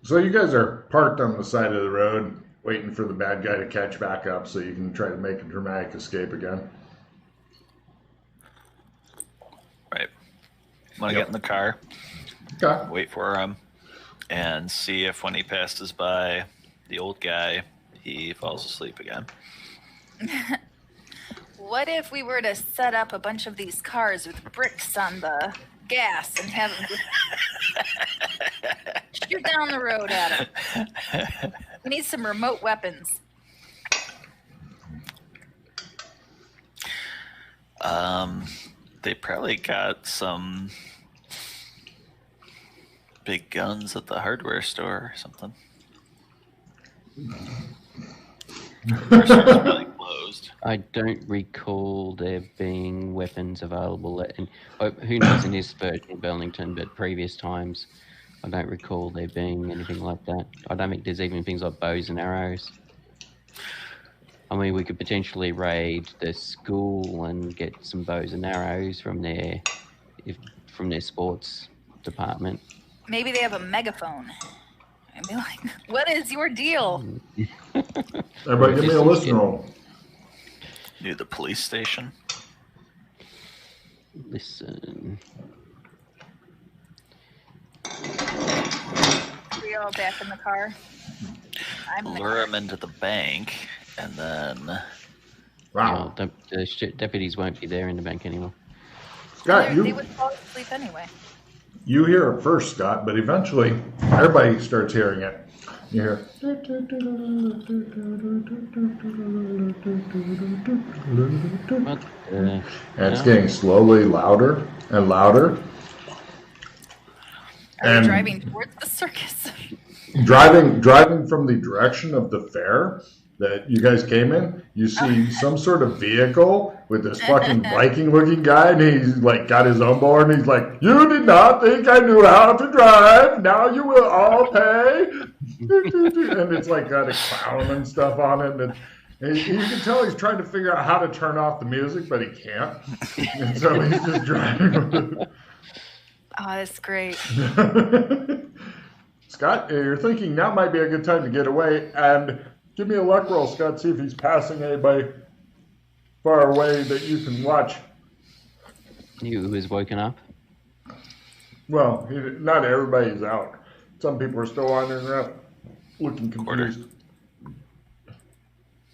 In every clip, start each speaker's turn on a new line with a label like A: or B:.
A: So you guys are parked on the side of the road, waiting for the bad guy to catch back up so you can try to make a dramatic escape again.
B: Right. I'm going to get in the car,
A: Okay.
B: wait for him, and see if when he passes by the old guy, he falls asleep again.
C: What if we were to set up a bunch of these cars with bricks on the gas and have them shoot down the road at him? We need some remote weapons.
B: They probably got some big guns at the hardware store or something. Hardware store's probably closed.
D: I don't recall there being weapons available. Who knows in this version of Burlington, but previous times, I don't recall there being anything like that. I don't think there's even things like bows and arrows. I mean, we could potentially raid the school and get some bows and arrows from their sports department.
C: Maybe they have a megaphone. I'd be like, what is your deal?
A: Everybody give me a listen roll.
B: Near the police station.
D: Listen.
C: We all back in the car.
B: Lure him into the bank, and then...
A: Wow.
D: The deputies won't be there in the bank anymore.
A: Scott,
C: They would fall asleep anyway.
A: You hear it first, Scott, but eventually everybody starts hearing it. You hear... And it's getting slowly louder and louder.
C: Are you driving towards the circus?
A: Driving from the direction of the fair that you guys came in, you see some sort of vehicle with this fucking Viking-looking guy, and he's like got his own board, and he's like, "You did not think I knew how to drive. Now you will all pay." And it's like got a clown and stuff on it, and you can tell he's trying to figure out how to turn off the music, but he can't. And so he's just driving.
C: Oh, that's great.
A: Scott, you're thinking now might be a good time to get away, and give me a luck roll, Scott, see if he's passing anybody far away that you can watch.
D: Who is woken up?
A: Well, not everybody's out. Some people are still wandering around looking confused.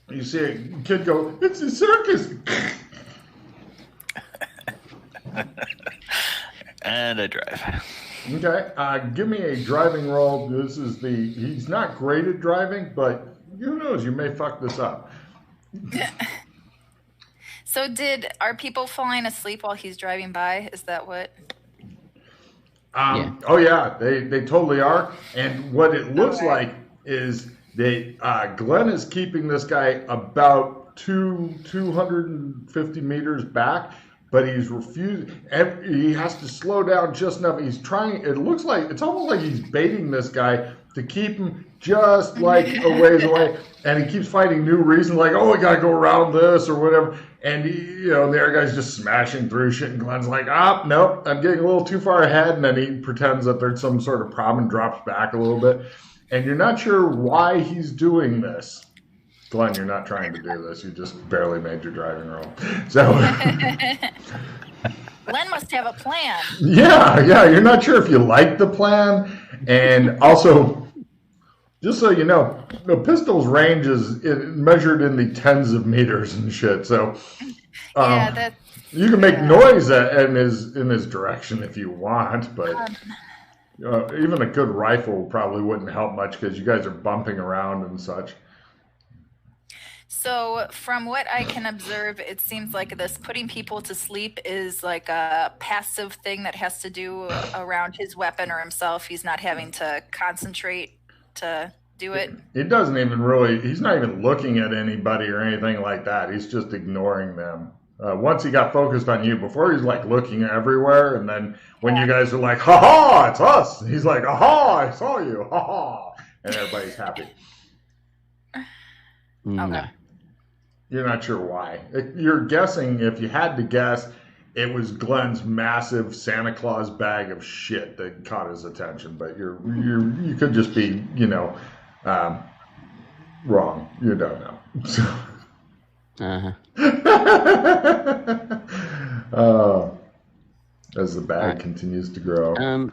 A: You see a kid go, "It's a circus!"
B: And I drive.
A: Okay, give me a driving roll. He's not great at driving, but who knows, you may fuck this up.
C: So are people falling asleep while he's driving by? Is that what?
D: Yeah.
A: Oh yeah, they totally are. And what it looks like is that Glenn is keeping this guy about 250 meters back, but he's refused. He has to slow down just enough. He's trying. It's almost like he's baiting this guy to keep him just like a ways away, and he keeps finding new reasons, like, "Oh, we gotta go around this" or whatever. And the other guy's just smashing through shit, and Glenn's like, nope, I'm getting a little too far ahead, and then he pretends that there's some sort of problem and drops back a little bit, and you're not sure why he's doing this. Glenn, you're not trying to do this. You just barely made your driving roll. So
C: Glenn must have a plan.
A: Yeah, you're not sure if you like the plan, and also, just so you know, the pistol's range is measured in the tens of meters and shit. So, you can make noise in his direction if you want, but even a good rifle probably wouldn't help much because you guys are bumping around and such.
C: So, from what I can observe, it seems like this putting people to sleep is like a passive thing that has to do around his weapon or himself. He's not having to concentrate to do it.
A: It doesn't even he's not even looking at anybody or anything like that. He's just ignoring them. Once he got focused on you, before he's like looking everywhere, and then when you guys are like, "Ha ha, it's us," he's like, "Aha, I saw you, ha ha," and everybody's happy.
D: No.
A: You're not sure why. You're guessing, if you had to guess, it was Glenn's massive Santa Claus bag of shit that caught his attention. But you could just be, wrong. You don't know. So. As the bag continues to grow.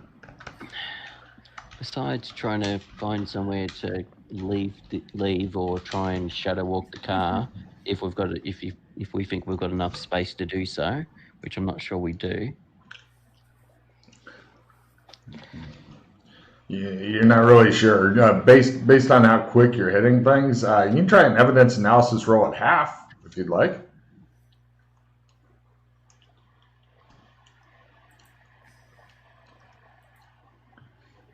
D: Besides trying to find somewhere to leave or try and shadow walk the car, if we think we've got enough space to do so, which I'm not sure we do.
A: You're not really sure. Based on how quick you're hitting things, you can try an evidence analysis roll at half if you'd like.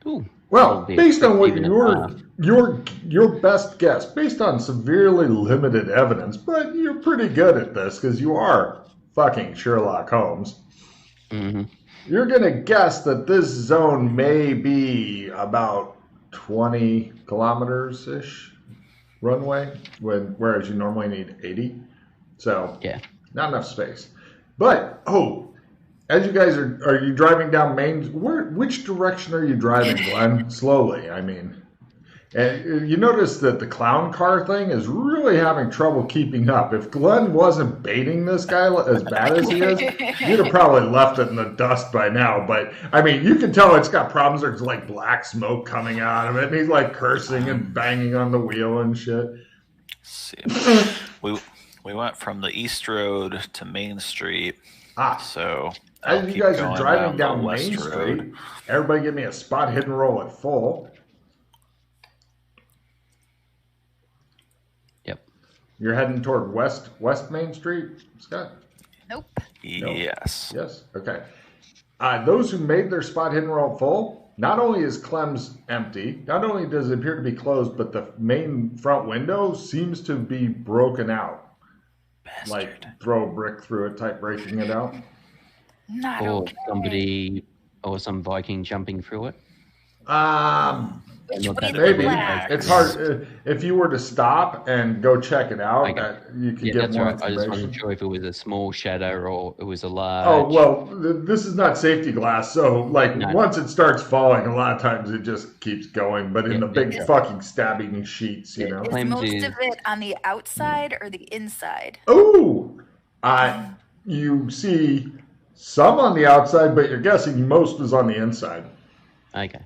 D: Ooh,
A: well, based on what your best guess, based on severely limited evidence, but you're pretty good at this because you are fucking Sherlock Holmes.
D: Mm-hmm.
A: You're gonna guess that this zone may be about 20 kilometers ish runway, whereas you normally need 80. So
D: yeah,
A: not enough space. But as you guys are you driving down Main? Which direction are you driving, Glenn? Slowly, I mean. And you notice that the clown car thing is really having trouble keeping up. If Glenn wasn't baiting this guy as bad as he is, you'd have probably left it in the dust by now. But, I mean, you can tell it's got problems. There's, like, black smoke coming out of it. And he's, like, cursing and banging on the wheel and shit.
B: See, we went from the East Road to Main Street. So
A: as you guys are driving down Main Street, everybody give me a spot hidden roll at full. You're heading toward West Main Street, Scott?
C: Nope.
B: Yes.
A: Yes? Okay. Those who made their spot hidden roll full, not only is Clem's empty, not only does it appear to be closed, but the main front window seems to be broken out.
B: Bastard.
A: Like throw a brick through it type breaking it out.
C: Not
D: or
C: okay.
D: somebody or some Viking jumping through it.
A: Maybe it's hard if you were to stop and go check it out.
D: Okay.
A: You could get more information.
D: I just wasn't sure if it was a small shadow or it was a large.
A: Oh well, this is not safety glass, so once it starts falling, a lot of times it just keeps going. But in the big fucking stabbing sheets,
C: Is most of it on the outside or the inside?
A: Oh, you see some on the outside, but you're guessing most is on the inside.
D: Okay.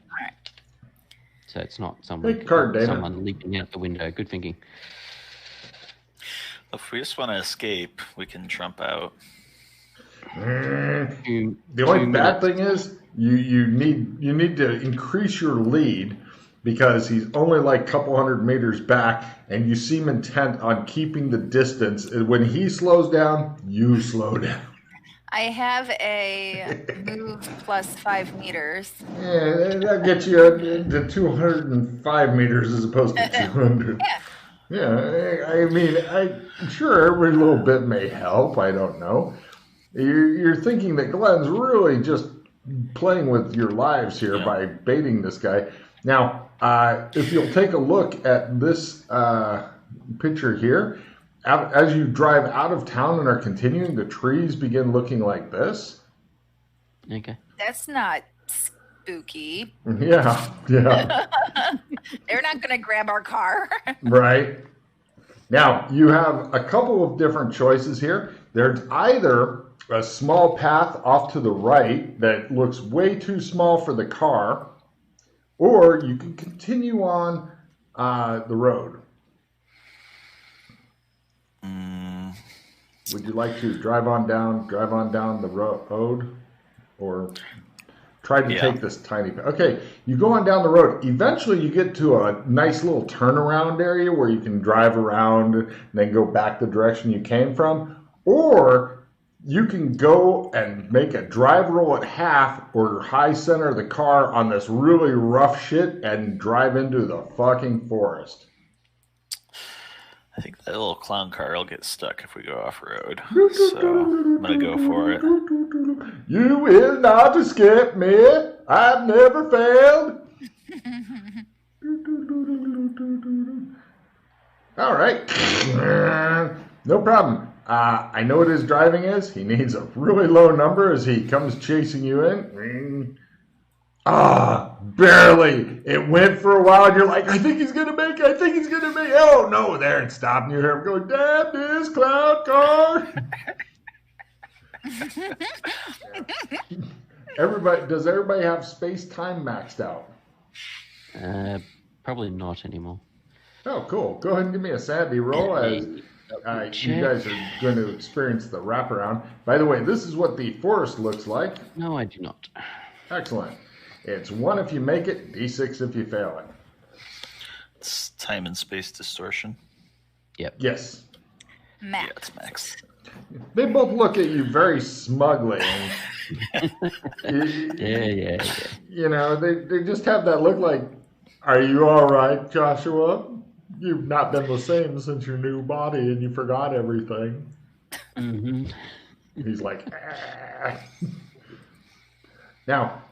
D: So it's not someone leaping out the window. Good thinking.
B: If we just want to escape, we can trump out.
A: The only bad thing is you need to increase your lead because he's only like a couple hundred meters back, and you seem intent on keeping the distance. When he slows down, you slow down.
C: I have a move plus 5 meters.
A: Yeah, that gets you to 205 meters as opposed to 200. Yeah, I mean, I'm sure every little bit may help. I don't know. You're thinking that Glenn's really just playing with your lives here by baiting this guy. Now, if you'll take a look at this picture here, as you drive out of town and are continuing, the trees begin looking like this.
D: Okay.
C: That's not spooky.
A: Yeah.
C: They're not going to grab our car.
A: Right. Now, you have a couple of different choices here. There's either a small path off to the right that looks way too small for the car, or you can continue on the road. Would you like to drive on down the road, or try to take this tiny path? Okay, you go on down the road. Eventually, you get to a nice little turnaround area where you can drive around and then go back the direction you came from, or you can go and make a drive roll at half or high center the car on this really rough shit and drive into the fucking forest.
B: I think that little clown car will get stuck if we go off-road. So I'm going to go for it.
A: You will not escape me. I've never failed. All right. No problem. I know what his driving is. He needs a really low number as he comes chasing you in. Barely. It went for a while, and you're like, I think he's going to make it. I think he's going to make it. Oh, no, there it's stopping. You hear him going, damn this clown car. Does everybody have space-time maxed out?
D: Probably not anymore.
A: Oh, cool. Go ahead and give me a Sandy roll as you guys are going to experience the wraparound. By the way, this is what the forest looks like.
D: No, I do not.
A: Excellent. It's 1 if you make it, D6 if you fail it.
B: It's time and space distortion.
D: Yep.
A: Yes.
C: Max.
B: Yeah, it's max.
A: They both look at you very smugly.
D: Yeah.
A: You know, they just have that look like, are you all right, Joshua? You've not been the same since your new body and you forgot everything.
D: Mm-hmm.
A: He's like, ah. Now,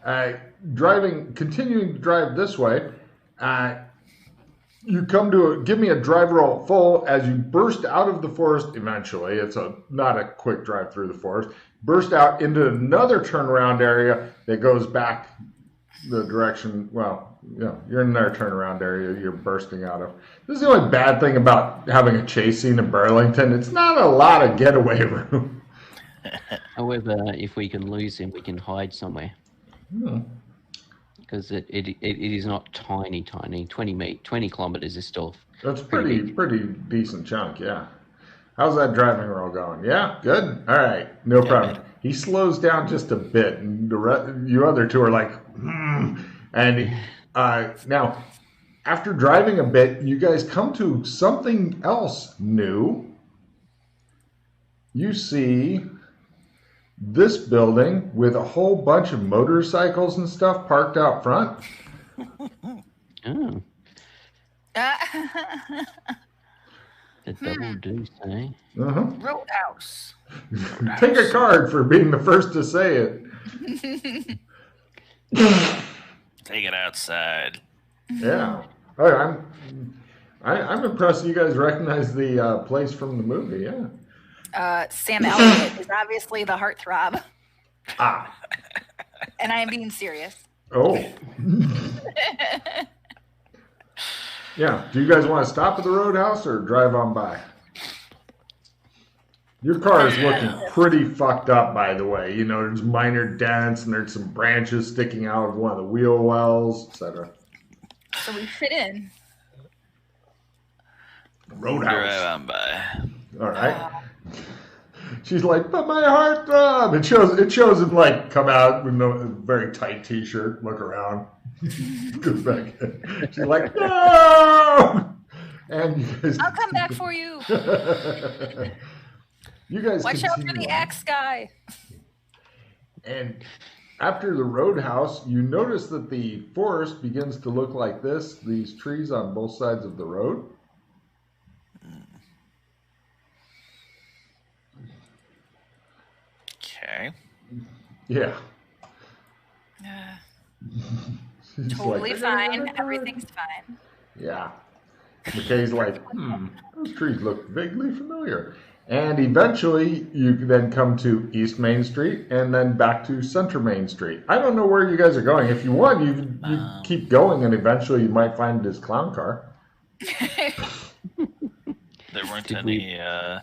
A: continuing to drive this way, you come to give me a drive roll full as you burst out of the forest eventually. It's not a quick drive through the forest. Burst out into another turnaround area that goes back the direction, well, you're in their turnaround area you're bursting out of. This is the only bad thing about having a chase scene in Burlington. It's not a lot of getaway room.
D: However, if we can lose him, we can hide somewhere. Because it is not tiny. 20 kilometers is still...
A: That's pretty decent chunk, yeah. How's that driving roll going? Yeah, good? All right, no problem. He slows down just a bit, and you other two are like, And now, after driving a bit, you guys come to something else new. You see this building with a whole bunch of motorcycles and stuff parked out front.
D: Oh. The double deuce, eh?
A: Uh-huh.
C: Roadhouse.
A: Take a card for being the first to say it.
B: Take it outside.
A: Yeah. All right, I'm impressed you guys recognize the place from the movie, yeah.
C: Sam Elliott is obviously the heartthrob.
A: Ah.
C: And I am being serious.
A: Oh. Yeah. Do you guys want to stop at the Roadhouse or drive on by? Your car is looking pretty fucked up, by the way. You know, there's minor dents and there's some branches sticking out of one of the wheel wells, etc.
C: So we fit in.
A: Roadhouse.
B: Drive on by.
A: All right. She's like, but my heart throb. It shows him like come out with a very tight t-shirt, look around, goes back in. She's like, no. And you guys,
C: I'll come back for you.
A: You guys
C: Watch out for
A: continue
C: the
A: on.
C: axe guy.
A: And after the Roadhouse, you notice that the forest begins to look like this. These trees on both sides of the road.
B: Okay.
A: Yeah. She's
C: Totally
A: like,
C: fine. Everything's fine.
A: Yeah. McKay's like, those trees look vaguely familiar. And eventually, you then come to East Main Street and then back to Center Main Street. I don't know where you guys are going. If you want, you keep going, and eventually you might find this clown car.
B: There weren't any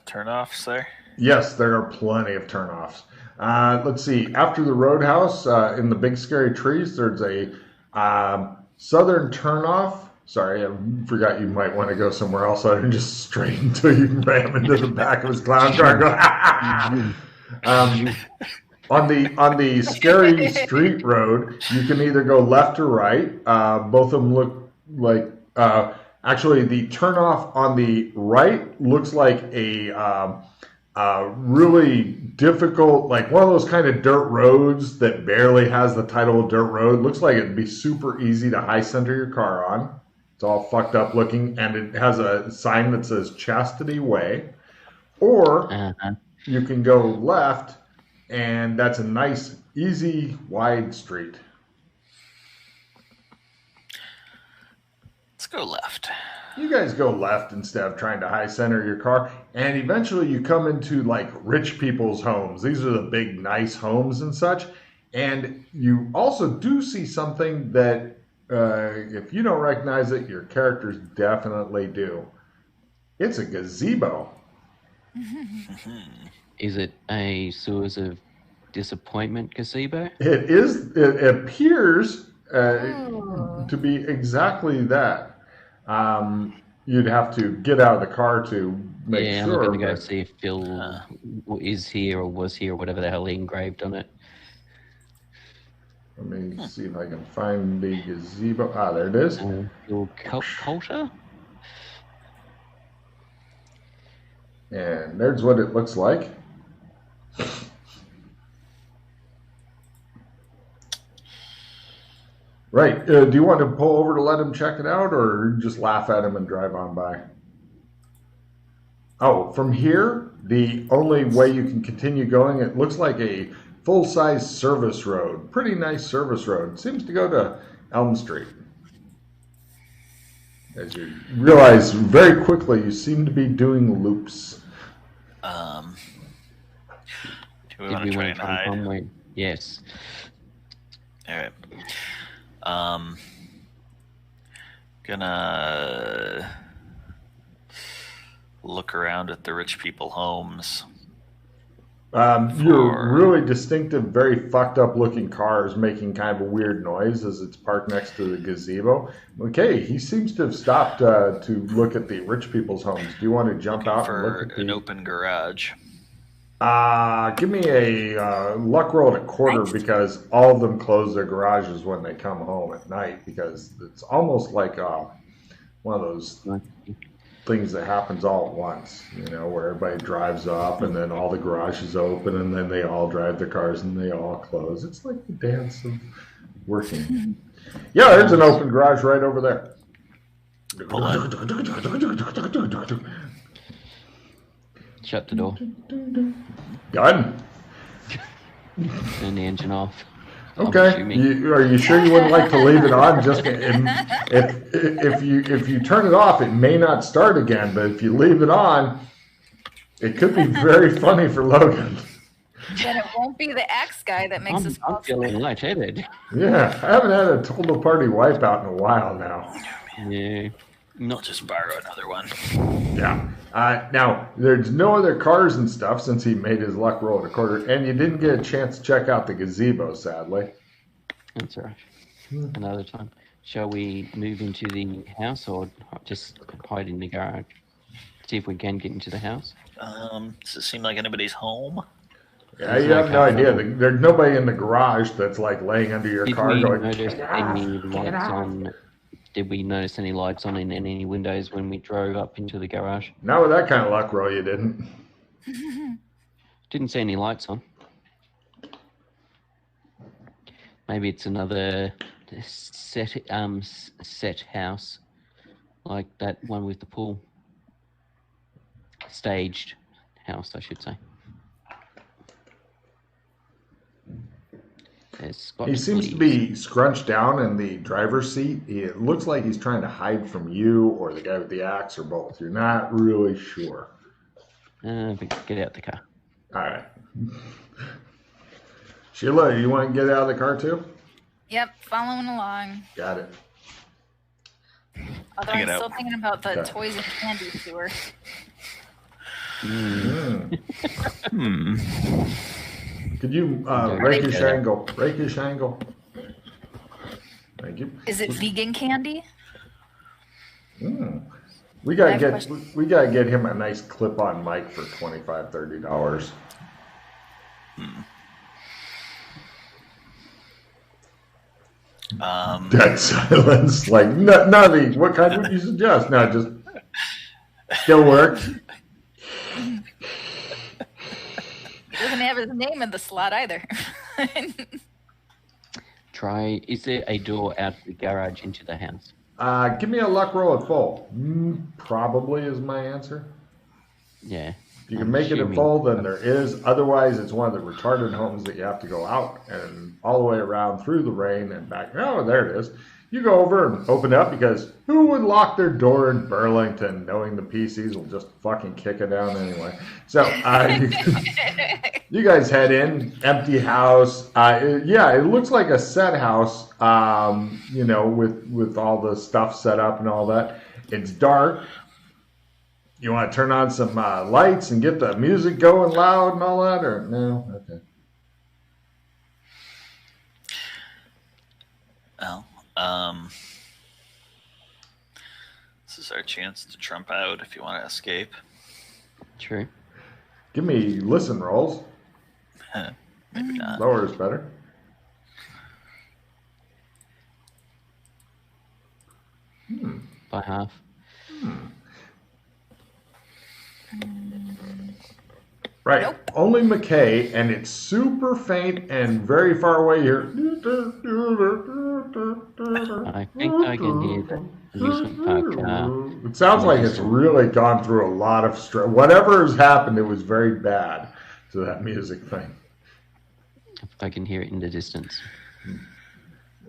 B: turnoffs there?
A: Yes, there are plenty of turnoffs. Let's see. After the Roadhouse, in the big scary trees, there's a southern turnoff. Sorry, I forgot you might want to go somewhere else other than just straight until you ram into the back of his clown car and go, on the scary street road, you can either go left or right. Both of them look like, actually the turnoff on the right looks like a really difficult, like one of those kind of dirt roads that barely has the title of dirt road. Looks like it'd be super easy to high center your car on. It's all fucked up looking, and it has a sign that says Chastity Way. Or you can go left, and that's a nice, easy, wide street.
B: Let's go left.
A: You guys go left instead of trying to high center your car, and eventually you come into like rich people's homes. These are the big, nice homes and such. And you also do see something that, if you don't recognize it, your characters definitely do. It's a gazebo.
D: Is it a Sewers of Disappointment gazebo?
A: It is. It appears
C: Ooh.
A: to be exactly that. You'd have to get out of the car to make
D: Yeah,
A: sure.
D: I'm going to go
A: but-
D: see if Phil is here or was here or whatever the hell he engraved on it.
A: Let me see if I can find the gazebo. Ah, there it is.
D: Phil Coulter?
A: And there's what it looks like. Right. Do you want to pull over to let him check it out, or just laugh at him and drive on by? Oh, from here, the only way you can continue going, it looks like a full-size service road. Pretty nice service road. Seems to go to Elm Street. As you realize very quickly, you seem to be doing loops.
B: Do we
D: Did
B: want
D: we
B: to try
D: want
B: and
D: to try
B: hide?
D: and somewhere? Yes.
B: All right. Gonna look around at the rich people homes.
A: You're really distinctive, very fucked up looking cars making kind of a weird noise as it's parked next to the gazebo. Okay, he seems to have stopped to look at the rich people's homes. Do you want to jump
B: Looking
A: out and
B: for
A: look at
B: an open garage.
A: Give me a luck roll at a quarter
C: Nice.
A: because all of them close their garages when they come home at night because it's almost like one of those things that happens all at once, where everybody drives up and then all the garages open and then they all drive their cars and they all close. It's like the dance of working. Yeah, there's an open garage right over there.
B: Hold on.
D: Shut the door.
A: Done.
D: Turn the engine off. I'm
A: Okay.
D: assuming.
A: Are you sure you wouldn't like to leave it on? Just if you turn it off, it may not start again. But if you leave it on, it could be very funny for Logan.
C: Then it won't be the axe guy that makes us
D: I'm
C: all
D: feeling lightheaded.
A: Yeah, I haven't had a total party wipeout in a while now.
D: Yeah.
B: I'll
D: Not
B: just borrow another one.
A: Yeah. Now, there's no other cars and stuff since he made his luck roll at a quarter, and you didn't get a chance to check out the gazebo, sadly.
D: That's all right. Another time. Shall we move into the house or just hide in the garage? See if we can get into the house.
B: Does it seem like anybody's home?
A: Yeah, you have no idea. There's nobody in the garage that's like laying under your
D: Did
A: car
D: we
A: going,
D: notice
A: "Get
D: any
A: off, get
D: lights
A: off."
D: on? Did we notice any lights on in any windows when we drove up into the garage?
A: Not with that kind of luck roll, you didn't.
D: Didn't see any lights on. Maybe it's another set house, like that one with the pool. Staged house, I should say.
A: He seems to be scrunched down in the driver's seat. It looks like he's trying to hide from you or the guy with the axe or both. You're not really sure.
D: But get out the car.
A: All right. Sheila, you want to get out of the car too?
C: Yep, following along.
A: Got it.
C: Although
B: Hang
C: I'm
B: it
C: still
B: out.
C: thinking about the
A: Okay.
C: toys and candy sewer.
A: Could you rake your shangle? Rake your shangle. Thank you.
C: Is it vegan candy?
A: We gotta
C: I have a
A: get
C: question.
A: we gotta get him a nice clip-on mic for $25-$30. Dead silence. Like none of these. What kind would you suggest? No, just still work.
C: It doesn't have his name in the slot either.
D: Try. Is there a door out of the garage into the house?
A: Give me a luck roll at full. Probably is my answer.
D: Yeah.
A: If you can make it at full, then there is. Otherwise, it's one of the retarded homes that you have to go out and all the way around through the rain and back. Oh, there it is. You go over and open up because who would lock their door in Burlington knowing the PCs will just fucking kick it down anyway? So you guys head in, empty house. It looks like a set house, with all the stuff set up and all that. It's dark. You want to turn on some lights and get the music going loud and all that, or no? Okay.
B: Well, this is our chance to trump out if you want to escape.
D: True.
A: Give me listen rolls.
B: Maybe not.
A: Lower is better.
D: By half.
A: Right.
C: Nope.
A: Only McKay, and it's super faint and very far away here.
D: I think I can hear the amusement park car.
A: It sounds like it's really gone through a lot of stress. Whatever has happened, it was very bad to that music thing.
D: I can hear it in the distance.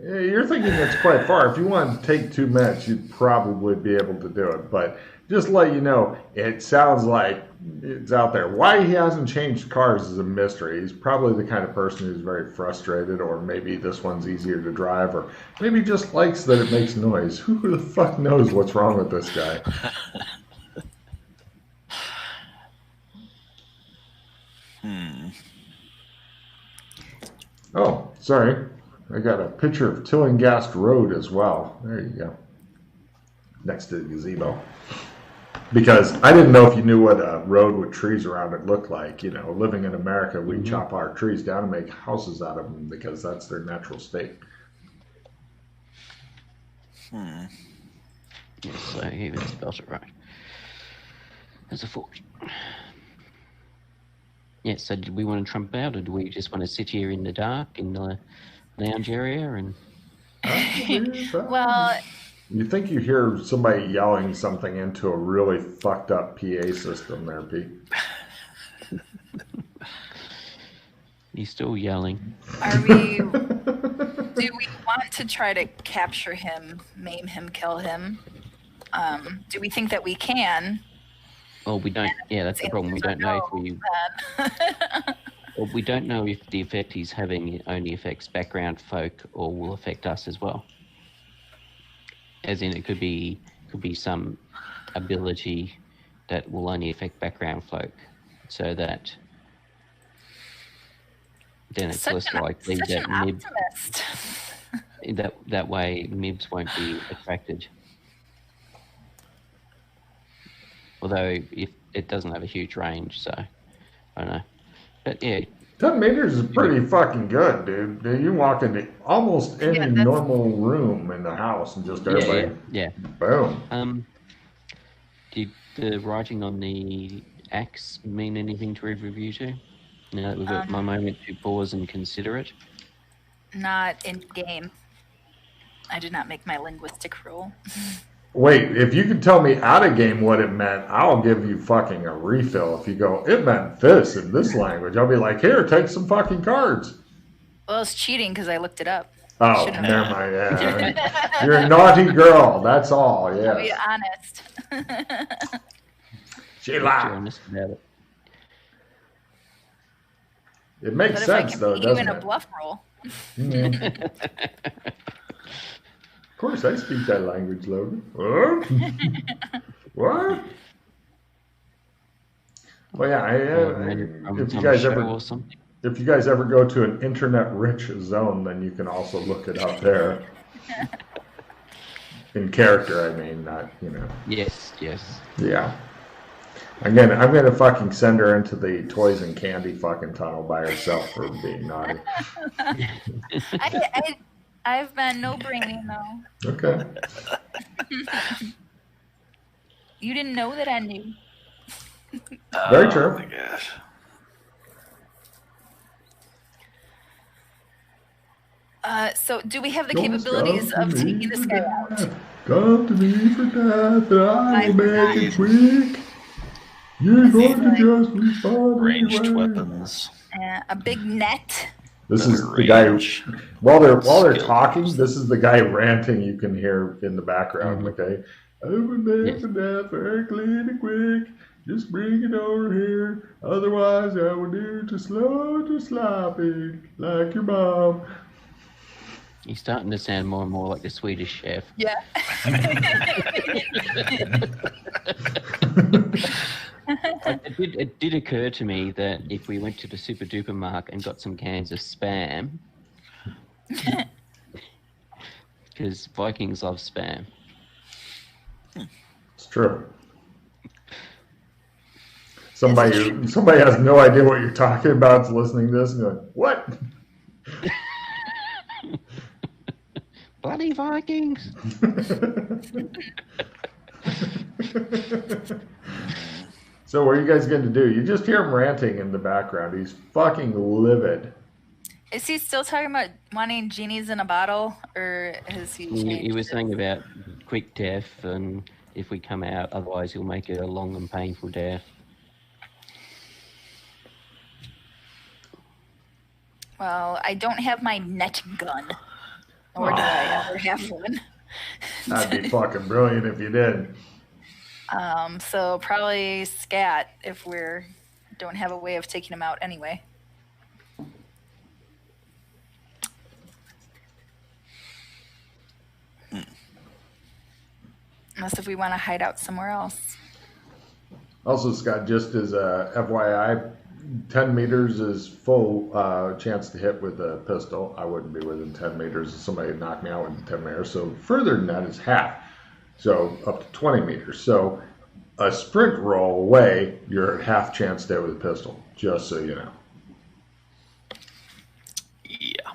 A: Yeah, you're thinking it's quite far. If you want to take 2 minutes, you'd probably be able to do it. But just to let you know, it sounds like it's out there. Why he hasn't changed cars is a mystery. He's probably the kind of person who's very frustrated, or maybe this one's easier to drive, or maybe just likes that it makes noise. Who the fuck knows what's wrong with this guy? Oh, sorry. I got a picture of Tillinghast Road as well. There you go. Next to the gazebo. Because I didn't know if you knew what a road with trees around it looked like. You know, living in America, we chop our trees down and make houses out of them because that's their natural state.
D: Yes, so he even spelled it right. There's a fork. Yeah, so did we want to trump out, or do we just want to sit here in the dark in the lounge area and...
C: Well,
A: You think you hear somebody yelling something into a really fucked up PA system there, Pete?
D: He's still yelling.
C: do we want to try to capture him, maim him, kill him? Do we think that we can?
D: Well, we don't. Yeah, that's the problem. We don't know if we. Well, we don't know if the effect he's having only affects background folk or will affect us as well. As in, it could be some ability that will only affect background folk, so that then it's less likely that Mib. That way, Mibs won't be attracted. Although if it doesn't have a huge range, so I don't know. But yeah.
A: 10 meters is pretty fucking good, dude. You walk into almost any normal room in the house and just everybody.
D: Yeah.
A: Boom.
D: Did the writing on the axe mean anything to either of you two? Now that we've got my moment to pause and consider it.
C: Not in game. I did not make my linguistic rule.
A: Wait, if you can tell me out of game what it meant, I'll give you fucking a refill. If you go, it meant this in this language, I'll be like, here, take some fucking cards.
C: Well, it's cheating because I looked it up.
A: Oh, never mind. Yeah. You're a naughty girl. That's all. Yeah.
C: I'll be honest.
A: She lied.
D: Honest about it.
A: It makes
C: But
A: sense,
C: if I
A: though,
C: can beat you
A: doesn't
C: in a
A: it?
C: bluff roll.
A: Of course, I speak that language, Logan. What? What? Well, yeah. If you guys ever go to an internet-rich zone, then you can also look it up there. In character, I mean, not
D: Yes.
A: Yeah. I'm gonna fucking send her into the toys and candy fucking tunnel by herself for being naughty.
C: I've been no brainy though.
A: Okay.
C: You didn't know that I knew.
A: Very true.
B: Oh my gosh.
C: So do we have the capabilities of taking this guy out?
A: Come to me for death, and I will make it quick. You're going to just respond
B: Ranged
A: anyway.
B: weapons.
C: A big net.
A: This is
B: Better
A: the guy who,
B: range.
A: while they're
B: Skills.
A: talking, this is the guy ranting you can hear in the background.
D: Mhm.
A: Okay, open that
D: Yes.
A: for that very clean and quick. Just bring it over here. Otherwise, I will do to slow to sloppy like your mom.
D: He's starting to sound more and more like the Swedish chef.
C: Yeah.
D: It did occur to me that if we went to the Super Duper Mark and got some cans of Spam, because Vikings love Spam.
A: It's true. Somebody has no idea what you're talking about is listening to this and going, what?
D: Bloody Vikings!
A: So what are you guys going to do? You just hear him ranting in the background. He's fucking livid.
C: Is he still talking about wanting genies in a bottle, or has he changed?
D: He was
C: it?
D: saying about quick death, and if we come out, otherwise he'll make it a long and painful death.
C: Well, I don't have my net gun. Nor do I ever have one.
A: That'd be fucking brilliant if you did.
C: So probably scat if we're don't have a way of taking him out anyway. Unless if we want to hide out somewhere else.
A: Also, Scott, just as a FYI, 10 meters is full chance to hit with a pistol. I wouldn't be within 10 meters if somebody had knocked me out within 10 meters. So further than that is half. So up to 20 meters. So a sprint roll away, you're at half chance to hit with a pistol, just so you know.
B: Yeah.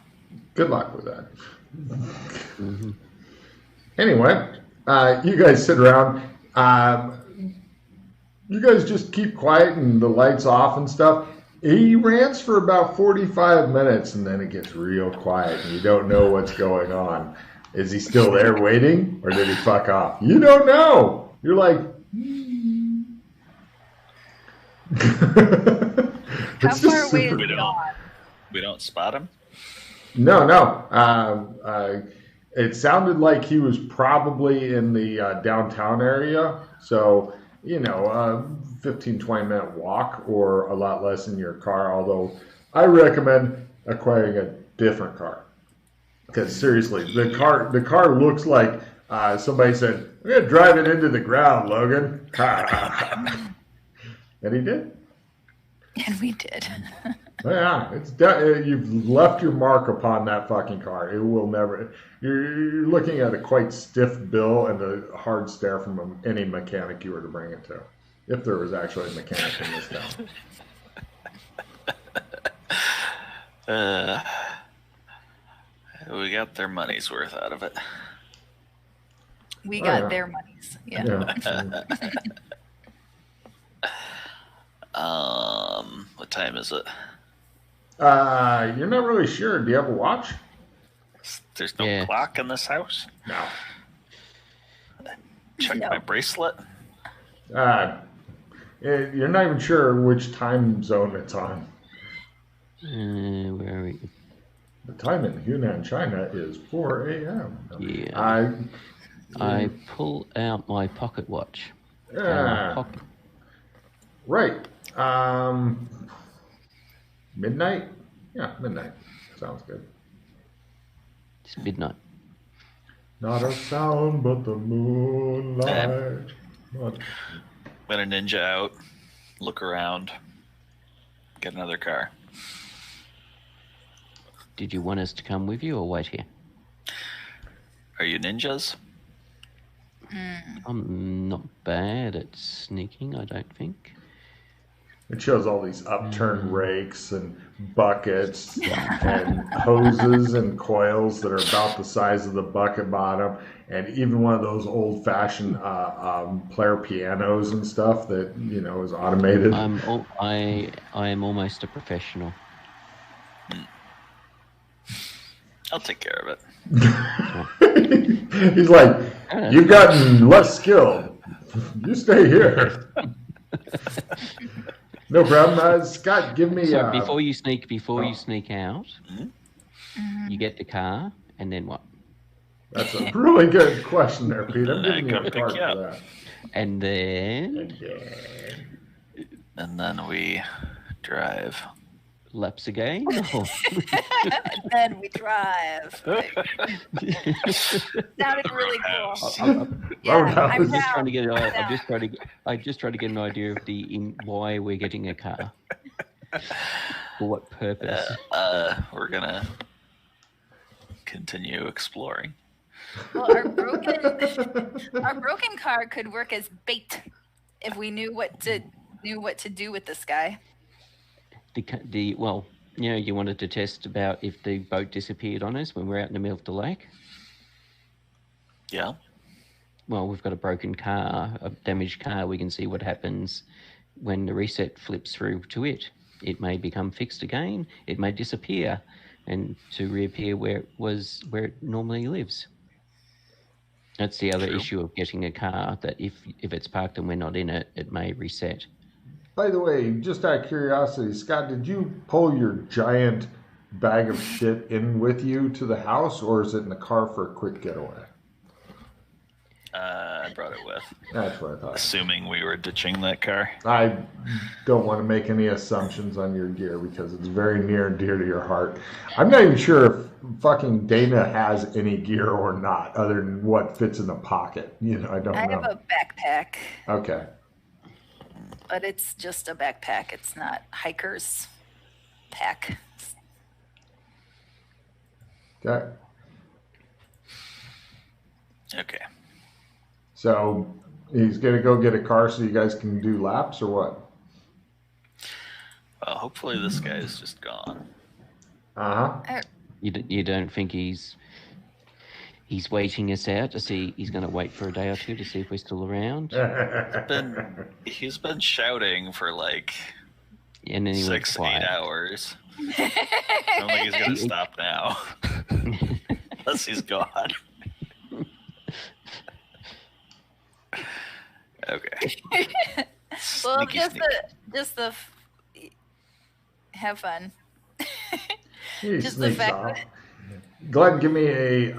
A: Good luck with that. Anyway, you guys sit around. You guys just keep quiet and the lights off and stuff. He rants for about 45 minutes and then it gets real quiet and you don't know what's going on. Is he still there waiting or did he fuck off? You don't know. You're like,
C: How
A: It's just
C: far away is
A: super-
B: We don't.
C: Dawn?
B: We don't spot him.
A: No. It sounded like he was probably in the downtown area. So, 15, 20-minute walk or a lot less in your car. Although I recommend acquiring a different car. Because seriously, the car looks like somebody said, "I'm going to drive it into the ground, Logan." And he did.
C: And we did.
A: Yeah, you've left your mark upon that fucking car. It will never. You're looking at a quite stiff bill and a hard stare from any mechanic you were to bring it to, if there was actually a mechanic in this town.
B: We got their money's worth out of it.
C: We got
A: yeah.
C: their monies. Yeah.
B: What time is it?
A: You're not really sure. Do you have a watch?
B: There's no
D: Yeah.
B: clock in this house.
A: No.
B: Check
C: No.
B: my bracelet.
A: You're not even sure which time zone it's on.
D: Where are we?
A: The time in Yunnan, China is 4 a.m.
D: Yeah. I pull out my pocket watch. Pocket.
A: Right. Midnight? Yeah, midnight. Sounds good.
D: It's midnight.
A: Not a sound but the moonlight. What?
B: Let a ninja out. Look around. Get another car.
D: Did you want us to come with you or wait here?
B: Are you ninjas?
D: I'm not bad at sneaking, I don't think.
A: It shows all these upturned rakes and buckets and hoses and coils that are about the size of the bucket bottom, and even one of those old-fashioned player pianos and stuff that is automated.
D: I am almost a professional.
B: I'll take care of it.
A: He's like, "You've gotten less skilled. You stay here." No problem. Scott, give me...
D: So before you sneak out,
C: Mhm.
D: you get the car, and then what?
A: That's a really good question there, Pete. I'm giving you
B: Come
A: a
B: pick
A: card
B: you
A: for
B: up.
A: that.
D: And then
B: And then we drive.
D: laps again. Or-
C: And then we drive. Sounded really cool. Yeah, I'm
D: I'm just trying to
C: down.
D: get. I'm just trying to get an idea of why we're getting a car. For what purpose?
B: We're gonna continue exploring.
C: Well, our broken car could work as bait if we knew what to do with this guy.
D: Well, you wanted to test about if the boat disappeared on us when we're out in the middle of the lake.
B: Yeah.
D: Well, we've got a broken car, a damaged car. We can see what happens when the reset flips through to it. It may become fixed again. It may disappear, and to reappear where it normally lives. That's the other
B: True.
D: issue of getting a car. That if it's parked and we're not in it, it may reset.
A: By the way, just out of curiosity, Scott, did you pull your giant bag of shit in with you to the house, or is it in the car for a quick getaway?
B: I brought it with,
A: That's what I thought.
B: assuming we were ditching that car.
A: I don't want to make any assumptions on your gear because it's very near and dear to your heart. I'm not even sure if fucking Dana has any gear or not, other than what fits in the pocket. I don't
C: I
A: know.
C: have a backpack,
A: Okay.
C: but it's just a backpack. It's not hiker's pack.
A: Okay.
B: Okay.
A: So he's going to go get a car so you guys can do laps or what?
B: Well, hopefully this guy is just gone.
A: Uh-huh.
D: You don't think he's waiting us out to see? He's going to wait for a day or two to see if we're still around.
B: He's been shouting for like
D: And then he went
B: 6-8
D: quiet.
B: hours. I don't think he's gonna stop now. Unless he's gone. Okay.
C: Well,
B: Sneaky, sneaky.
C: have fun.
A: He
C: Just the
A: sneaks
C: fact
A: off.
C: that
A: Glenn, give me you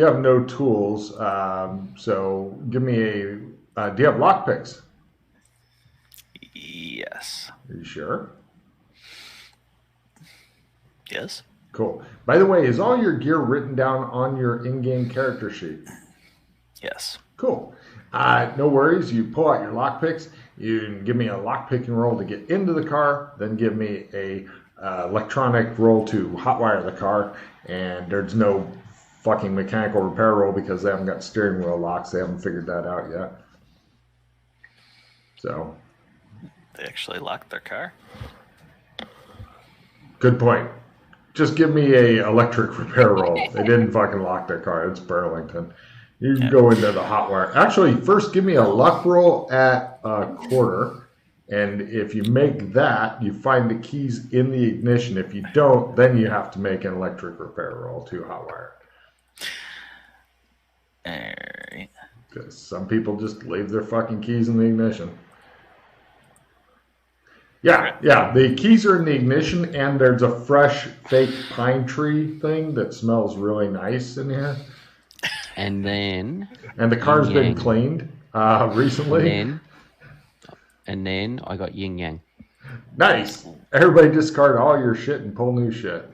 A: have no tools, so give me do you have lockpicks?
B: Yes.
A: Are you sure?
B: Yes.
A: Cool. By the way, is all your gear written down on your in-game character sheet?
B: Yes.
A: Cool. No worries. You pull out your lockpicks. You can give me a lockpicking roll to get into the car. Then give me a electronic roll to hotwire the car. And there's no fucking mechanical repair roll because they haven't got steering wheel locks. They haven't figured that out yet. So.
B: They actually locked their car.
A: Good point. Just give me a electric repair roll. They didn't fucking lock their car. It's Burlington. You can go into the hot wire. Actually, first give me a luck roll at a quarter. And if you make that, you find the keys in the ignition. If you don't, then you have to make an electric repair roll to hot wire.
B: Alright.
A: Because some people just leave their fucking keys in the ignition. Yeah, the keys are in the ignition, and there's a fresh fake pine tree thing that smells really nice in here.
D: And then...
A: And the car's been cleaned recently.
D: And then I got yin yang.
A: Nice. Everybody discard all your shit and pull new shit.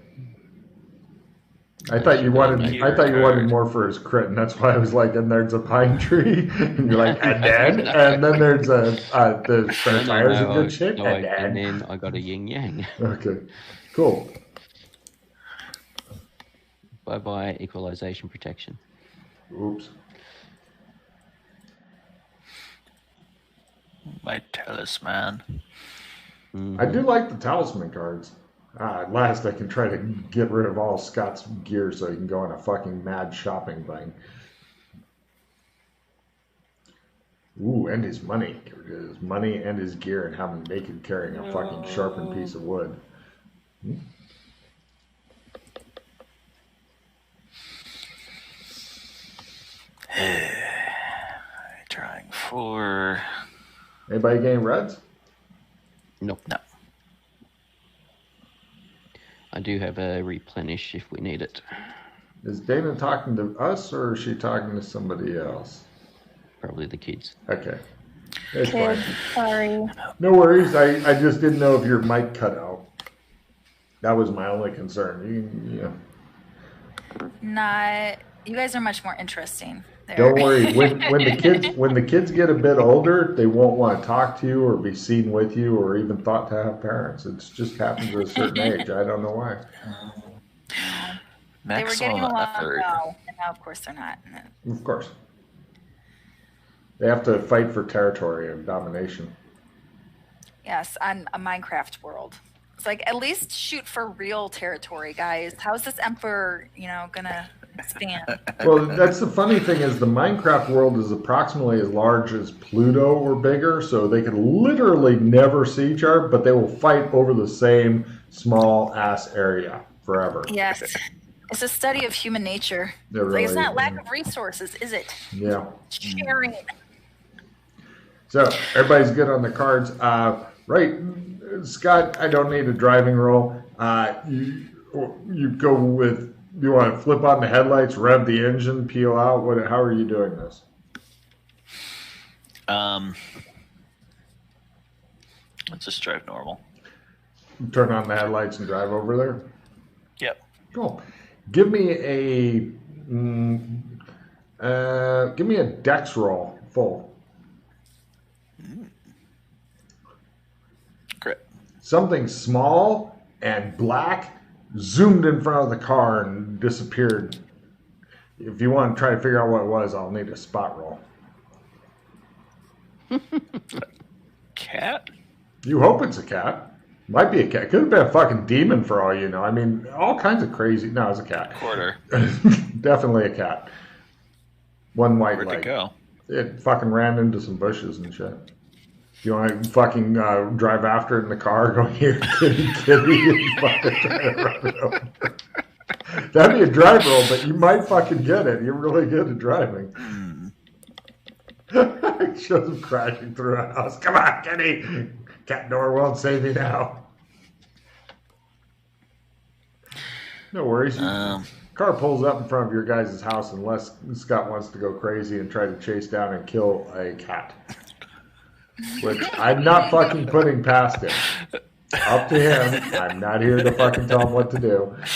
A: I thought you wanted more for his crit, and that's why I was like, and there's a pine tree, and you're like, and then there's the spare tires and good shit,
D: and then I got a yin yang.
A: Okay, cool.
D: Bye equalization protection.
A: Oops.
B: My talisman.
D: Mm-hmm.
A: I do like the talisman cards. At last, I can try to get rid of all Scott's gear so he can go on a fucking mad shopping thing. Ooh, and his money. Get rid of his money and his gear and have him naked carrying a fucking sharpened piece of wood.
B: Trying for...
A: Anybody getting reds?
D: Nope.
B: No.
D: I do have a replenish if we need it.
A: Is Dana talking to us or is she talking to somebody else?
D: Probably the kids.
A: Okay. It's
C: Kids,
A: fine.
C: sorry.
A: No worries. I just didn't know if your mic cut out. That was my only concern.
C: Not. You guys are much more interesting. There.
A: Don't worry. When the kids get a bit older, they won't want to talk to you or be seen with you or even thought to have parents. It just happens at a certain age. I don't know why.
C: They were getting
B: Maximum
C: along
B: effort.
C: well, and now of course they're not.
A: Of course. They have to fight for territory and domination.
C: Yes, on a Minecraft world. It's like, at least shoot for real territory, guys. How's this emperor, gonna expand?
A: Well, that's the funny thing is the Minecraft world is approximately as large as Pluto or bigger, so they could literally never see each other, but they will fight over the same small ass area forever.
C: Yes. It's a study of human nature.
A: It really
C: It's not
A: is.
C: lack of resources, is it?
A: Yeah.
C: Sharing.
A: So everybody's good on the cards. Right, Scott, I don't need a driving roll. You go with, you want to flip on the headlights, rev the engine, peel out? How are you doing this?
B: Let's just drive normal.
A: Turn on the headlights and drive over there?
B: Yep.
A: Cool. Give me a dex roll full.
B: Great.
A: Something small and black zoomed in front of the car and disappeared. If you want to try to figure out what it was, I'll need a spot roll.
B: Cat?
A: You hope it's a cat. Might be a cat. Could have been a fucking demon for all you know. I mean, all kinds of crazy. No, it's a cat.
B: Quarter.
A: Definitely a cat. One white
B: Where'd
A: light.
B: it go?
A: It fucking ran into some bushes and shit. You want to fucking drive after it in the car, go here, kitty, and fucking try to run it over. That'd be a drive roll, but you might fucking get it. You're really good at driving. It shows him crashing through a house. Come on, kitty. Cat door won't save you now. No worries. Car pulls up in front of your guys' house unless Scott wants to go crazy and try to chase down and kill a cat. Which I'm not fucking putting past him. Up to him. I'm not here to fucking tell him what to do.
B: Have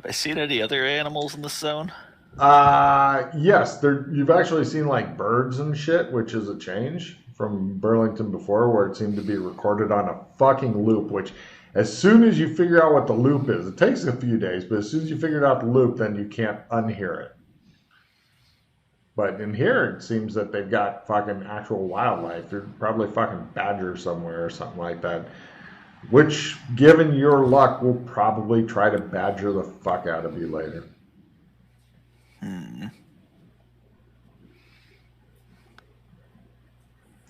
B: I seen any other animals in this zone?
A: Yes. You've actually seen like birds and shit, which is a change from Burlington before, where it seemed to be recorded on a fucking loop, which as soon as you figure out what the loop is, it takes a few days, but as soon as you figure out the loop, then you can't unhear it. But in here, it seems that they've got fucking actual wildlife. There's probably fucking badgers somewhere or something like that. Which, given your luck, will probably try to badger the fuck out of you later.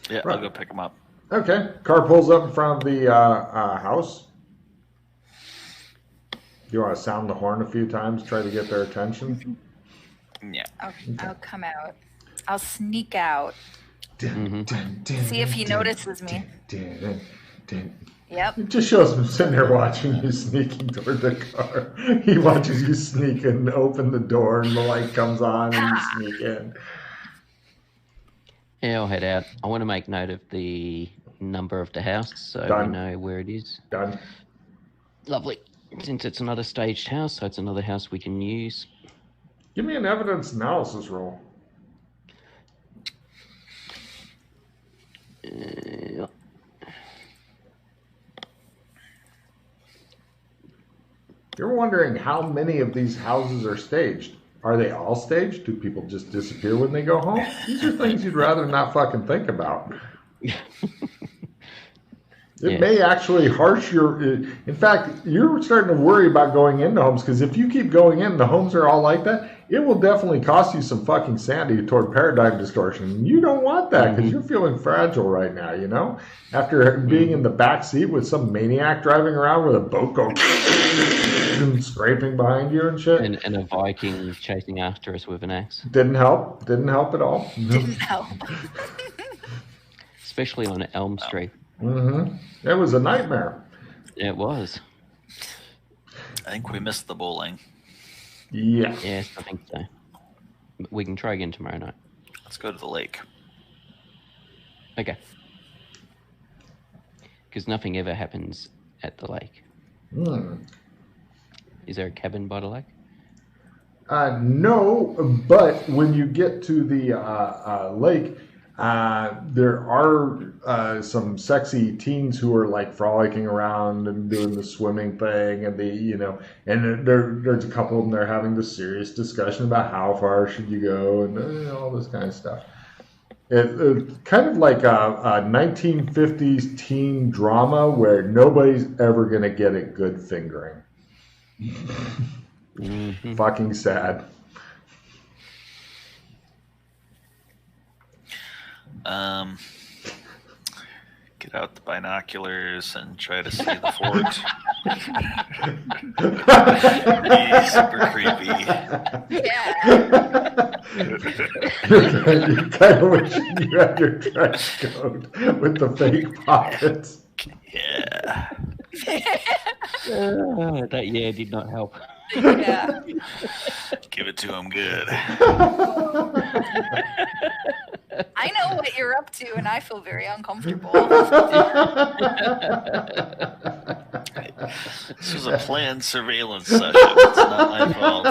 B: Yeah,
A: Right.
B: I'll go pick them up.
A: Okay. Car pulls up in front of the house. You want to sound the horn a few times, try to get their attention?
B: Yeah.
C: I'll come out. I'll sneak out.
A: See
C: See if he notices me. Yep.
A: It just shows him sitting there watching you sneaking toward the car. He watches you sneak and open the door, and the light comes on, and you sneak in.
D: Yeah, I'll head out. I want to make note of the number of the house so
A: Done.
D: we know where it is.
A: Done.
D: Lovely. Since it's another staged house, so it's another house we can use.
A: Give me an evidence analysis roll. You're wondering how many of these houses are staged. Are they all staged? Do people just disappear when they go home? These are things you'd rather not fucking think about. It
D: Yeah.
A: may actually harsh your... In fact, you're starting to worry about going into homes, because if you keep going in, the homes are all like that, it will definitely cost you some fucking sanity toward paradigm distortion. You don't want that, because you're feeling fragile right now, you know? After being in the back seat with some maniac driving around with a boat going... and scraping behind you and shit.
D: And a Viking chasing after us with an axe.
A: Didn't help. Didn't help at all.
C: Didn't help.
D: Especially on Elm Street.
A: It was a nightmare.
D: It was.
B: I think we missed the bowling.
A: Yeah.
D: Yes, I think so. We can try again tomorrow night.
B: Let's go to the lake.
D: Okay. Because nothing ever happens at the lake. Is there a cabin by the lake?
A: No, but when you get to the lake, there are some sexy teens who are like frolicking around and doing the swimming thing, and there's a couple of them there having this serious discussion about how far should you go and all this kind of stuff. It's kind of like a 1950s teen drama where nobody's ever going to get a good fingering. Fucking sad.
B: Get out the binoculars and try to see the fort. Be super creepy.
C: Yeah.
A: You kind of wish you had your trench coat with the fake pockets.
B: Yeah.
D: That did not help.
C: Yeah.
B: Give it to him good.
C: I know what you're up to, and I feel very uncomfortable.
B: This was a planned surveillance session. It's not my fault.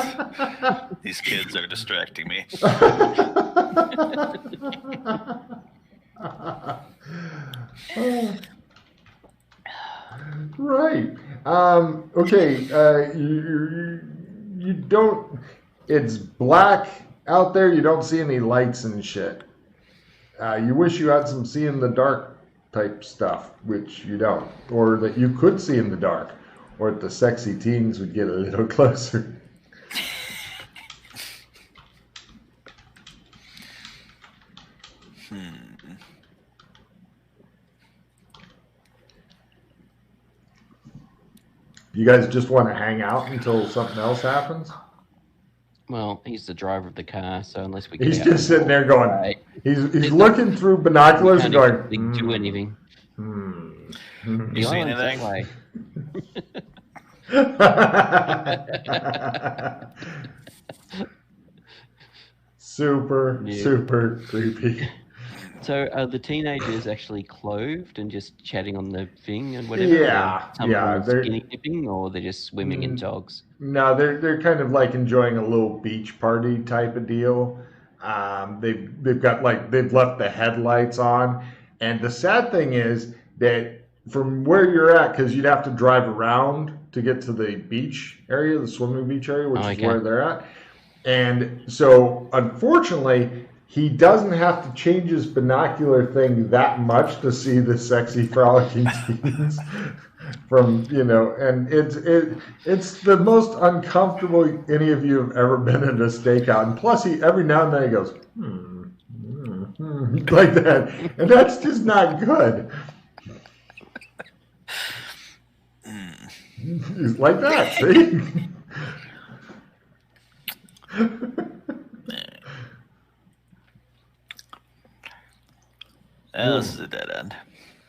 B: These kids are distracting me.
A: Right. Okay. You don't. It's black out there. You don't see any lights and shit. You wish you had some see in the dark type stuff, which you don't, or that you could see in the dark, or that the sexy teens would get a little closer. You guys just want to hang out until something else happens?
D: Well, he's the driver of the car, so unless we get
A: He's
D: out
A: just sitting there going,
D: right,
A: he's looking through binoculars and
D: can't
A: going,
D: do anything.
B: You see anything?
D: Way.
A: Super creepy.
D: So are the teenagers actually clothed and just chatting on the thing and whatever?
A: Yeah,
D: Some
A: yeah,
D: of them are skinny dipping, or they're just swimming in togs?
A: No, they're kind of like enjoying a little beach party type of deal. They've got they've left the headlights on, and the sad thing is that from where you're at, because you'd have to drive around to get to the beach area, the swimming beach area, which is where they're at. And so, unfortunately, he doesn't have to change his binocular thing that much to see the sexy frolicking teens from, and it's the most uncomfortable any of you have ever been at a stakeout. And plus, he every now and then he goes, like that. And that's just not good. He's like that, see?
B: This is a dead end.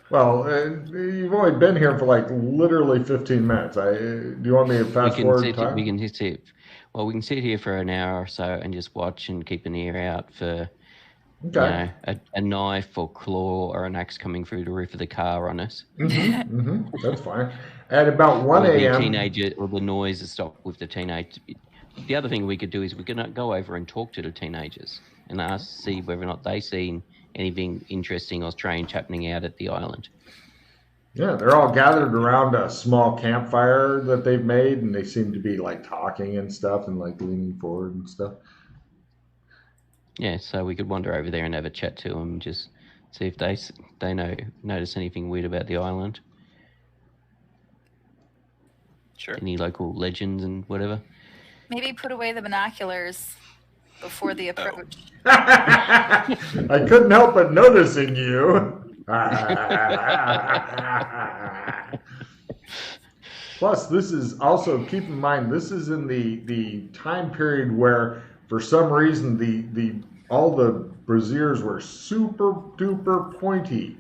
A: Well, you've only been here for literally 15 minutes. Do you want me to fast forward time?
D: We can sit here for an hour or so and just watch and keep an ear out for a knife or claw or an axe coming through the roof of the car on us.
A: That's fine. At about 1 a.m.
D: Teenager, or the noise is stopped with the teenage. The other thing we could do is we could go over and talk to the teenagers and see whether or not they seen anything interesting or strange happening out at the island.
A: Yeah, they're all gathered around a small campfire that they've made, and they seem to be talking and stuff and leaning forward and stuff.
D: Yeah, so we could wander over there and have a chat to them, just see if they notice anything weird about the island.
B: Sure.
D: Any local legends and whatever.
C: Maybe put away the binoculars before the approach.
A: I couldn't help but noticing you. Plus, this is also, keep in mind, this is in the time period where, for some reason, all the braziers were super duper pointy.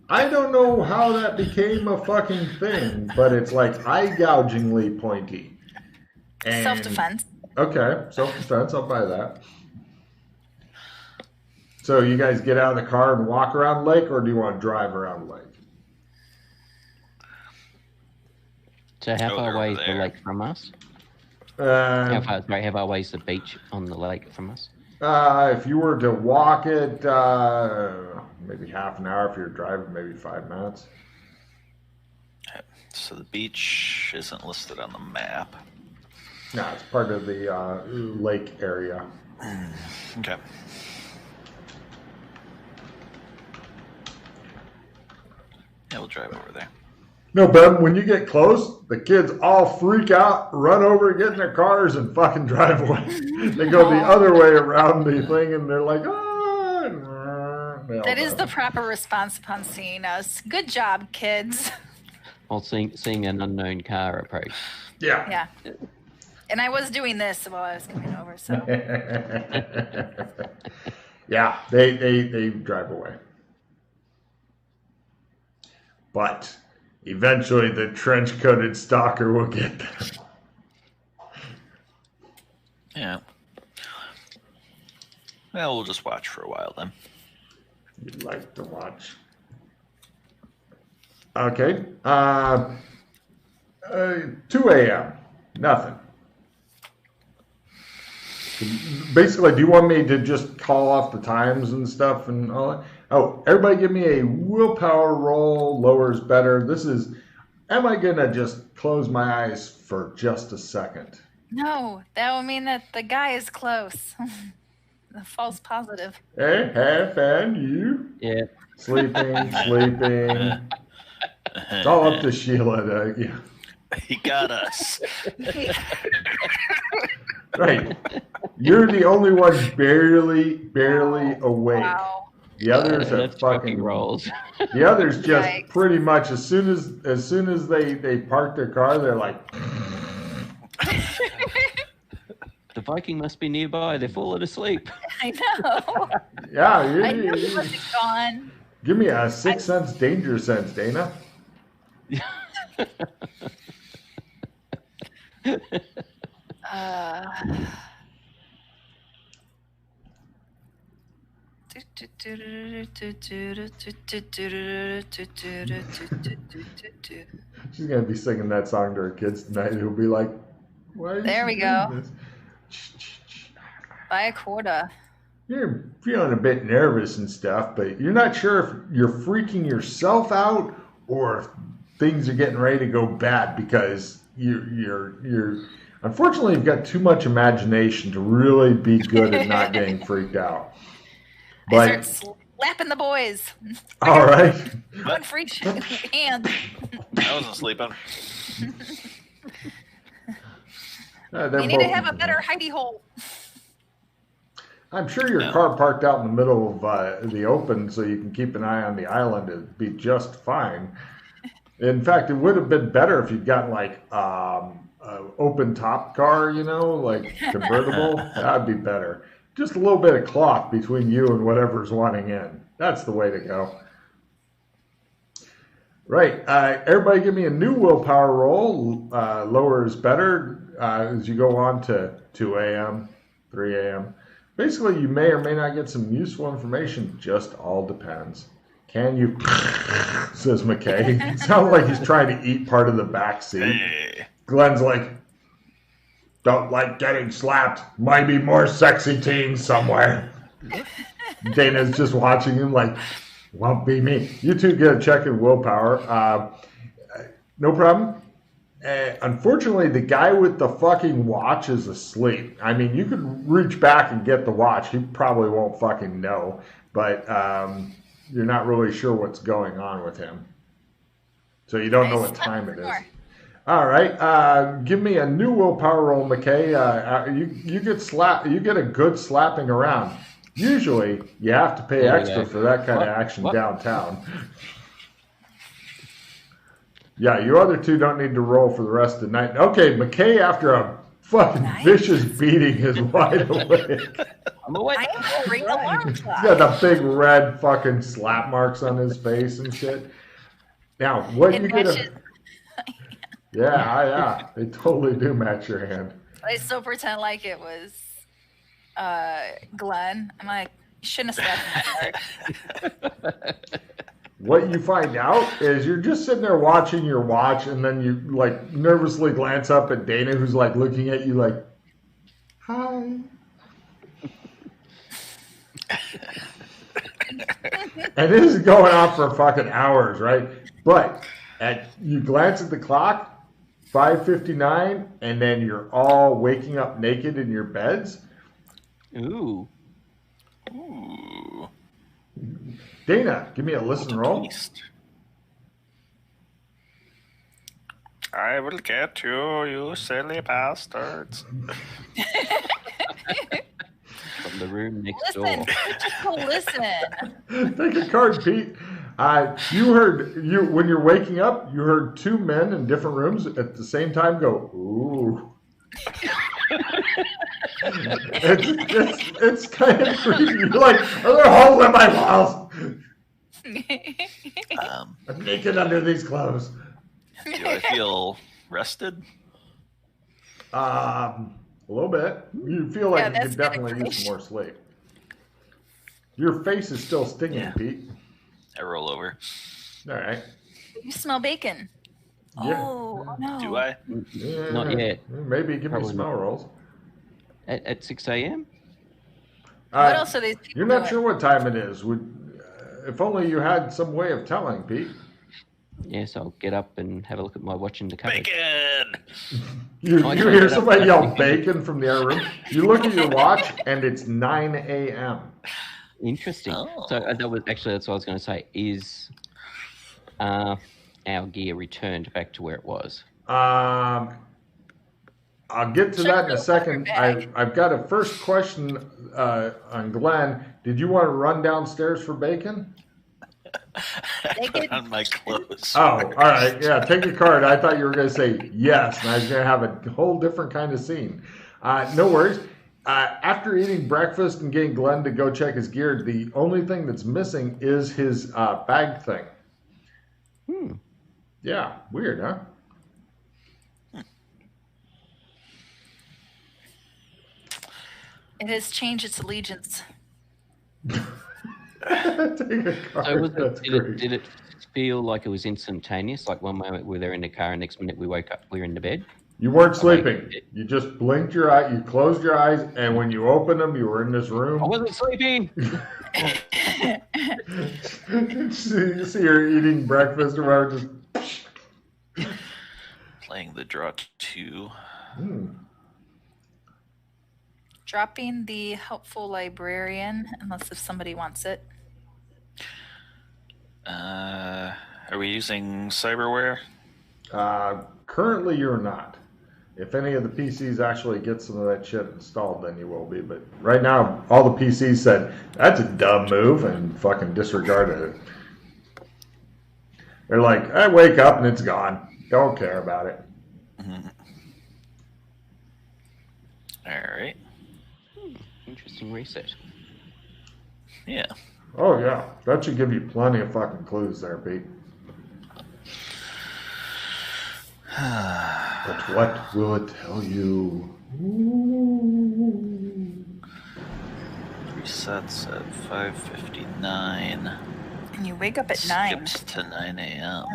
A: I don't know how that became a fucking thing, but it's like eye-gougingly pointy. And,
C: Self-defense.
A: Okay, self-defense. I'll buy that. So you guys get out of the car and walk around the lake, or do you want to drive around the lake?
D: So how far
B: they're
D: away
B: over
D: is the
B: there.
D: lake from us? How
A: Um,
D: far away is the beach on the lake from us?
A: If you were to walk it, maybe half an hour. If you're driving, maybe 5 minutes.
B: So the beach isn't listed on the map.
A: No, it's part of the lake area.
B: Okay. Yeah, we'll drive over there.
A: No, Ben, when you get close, the kids all freak out, run over, get in their cars, and fucking drive away. They go the other way around the thing, and they're like, ah.
C: That is the proper response upon seeing us. Good job, kids.
D: While seeing an unknown car approach.
A: Yeah.
C: Yeah. And I was doing this while I was coming over, so.
A: Yeah, they drive away. But eventually the trench-coated stalker will get them.
B: Yeah. Well, we'll just watch for a while then.
A: You'd like to watch. Okay. 2 a.m. Nothing. Basically, do you want me to just call off the times and stuff and all that? Oh, everybody give me a willpower roll. Lower is better. This is, am I going to just close my eyes for just a second?
C: No, that would mean that the guy is close. The false positive.
A: Hey, have fun, you.
D: Yeah.
A: Sleeping. It's all up to Sheila. Yeah.
B: He got us.
A: Right. You're the only one barely awake.
C: Wow.
A: The others are
D: That's
A: fucking
D: rolls.
A: The others just
C: Yikes.
A: pretty much as soon as they park their car, they're like,
D: The Viking must be nearby. They're falling asleep.
C: I know.
A: yeah,
C: I knew he wasn't gone.
A: give me a 6 sense danger sense, Dana. She's gonna be singing that song to her kids tonight. Who'll be like, "Why?"
C: There we go. Buy a quota.
A: You're feeling a bit nervous and stuff, but you're not sure if you're freaking yourself out or if things are getting ready to go bad because you're unfortunately you've got too much imagination to really be good at not getting freaked out.
C: I start slapping the boys.
A: All right.
C: One for each hand.
B: I wasn't sleeping.
C: We need to have a better hidey hole.
A: I'm sure your car parked out in the middle of the open so you can keep an eye on the island. It'd be just fine. In fact, it would have been better if you'd gotten like an open top car, like convertible. That'd be better. Just a little bit of cloth between you and whatever's wanting in. That's the way to go. Right. Everybody give me a new willpower roll. Lower is better as you go on to 2 a.m., 3 a.m. Basically, you may or may not get some useful information. Just all depends. Can you, says McKay. It sounds like he's trying to eat part of the back seat.
B: Hey.
A: Glenn's like, don't like getting slapped. Might be more sexy teens somewhere. Dana's just watching him like, won't be me. You two get a check in willpower. No problem. Unfortunately, the guy with the fucking watch is asleep. I mean, you could reach back and get the watch. He probably won't fucking know. But you're not really sure what's going on with him. So you don't know what time it is. All right. Give me a new willpower roll, McKay. You get you get a good slapping around. Usually, you have to pay extra for that kind of action downtown. Yeah, you other two don't need to roll for the rest of the night. Okay, McKay, after a fucking vicious beating, is wide awake.
D: I'm awake.
C: I am a ring alarm
A: He's
C: clock.
A: got the big red fucking slap marks on his face and shit. Now, what
C: It
A: you get?
C: matches.
A: Yeah, they totally do match your hand.
C: I still pretend like it was Glenn. I'm like, you shouldn't have slapped my card.
A: What you find out is you're just sitting there watching your watch, and then you like nervously glance up at Dana, who's like looking at you like, "Hi." And this is going on for fucking hours, right? But you glance at the clock, 5:59, and then you're all waking up naked in your beds.
D: Ooh.
B: Ooh.
A: Dana, give me a listen roll.
B: Beast. I will get you, you silly bastards.
D: From the room next
C: Listen,
D: door.
C: just go listen.
A: Take a card, Pete. When you're waking up, you heard two men in different rooms at the same time go, "Ooh." it's kind of creepy. You're like, "Are there holes in my walls? I'm naked under these clothes."
B: Do I feel rested?
A: A little bit. You feel like
C: Yeah,
A: you
C: that's
A: could
C: good
A: definitely use some more sleep. Your face is still stinging,
B: Yeah.
A: Pete.
B: I roll over.
A: All right.
C: You smell bacon.
A: Yeah.
C: Oh no.
B: Do I?
A: Yeah.
D: Not yet.
A: Maybe give me
D: Probably
A: smell
D: not.
A: rolls.
D: At 6 a.m.?
C: What else are these people
A: You're not
C: doing?
A: sure what time it is. If only you had some way of telling, Pete.
D: Yes, I'll get up and have a look at my watch in the cupboard.
B: Bacon!
A: You
D: I
A: hear
D: turned it up
A: somebody
D: to
A: yell
D: 6
A: bacon from the other room. You look at your watch, and it's 9 a.m.
D: Interesting.
B: Oh.
D: So that's what I was going to say. Is our gear returned back to where it was?
A: I'll get to
C: Check
A: that in
C: the
A: a second.
C: bag.
A: I've got a first question on Glenn. Did you want to run downstairs for bacon?
B: I put on my clothes.
A: Oh, all right. Yeah, take a card. I thought you were going to say yes, and I was going to have a whole different kind of scene. No worries. After eating breakfast and getting Glenn to go check his gear, the only thing that's missing is his bag thing. Yeah, weird, huh?
C: It has changed its allegiance.
A: Take a card.
D: So
A: That's great.
D: did it feel like it was instantaneous? Like one moment we were in the car, and next minute we woke up, we were in the bed?
A: You weren't sleeping. You just blinked your eye. You closed your eyes, and when you opened them, you were in this room.
D: I wasn't sleeping.
A: You see her eating breakfast or whatever. Just
B: Playing the draw 2.
C: Dropping the helpful librarian, unless if somebody wants it.
B: Are we using cyberware?
A: Currently, you're not. If any of the PCs actually get some of that shit installed, then you will be. But right now, all the PCs said, "That's a dumb move," and fucking disregarded it. They're like, "I wake up and it's gone. Don't care about it."
B: All right.
D: Interesting reset.
B: Yeah.
A: Oh, yeah. That should give you plenty of fucking clues there, Pete. But what will it tell you?
B: Resets at 5:59.
C: And you wake up at 9.
B: Skips to 9 a.m.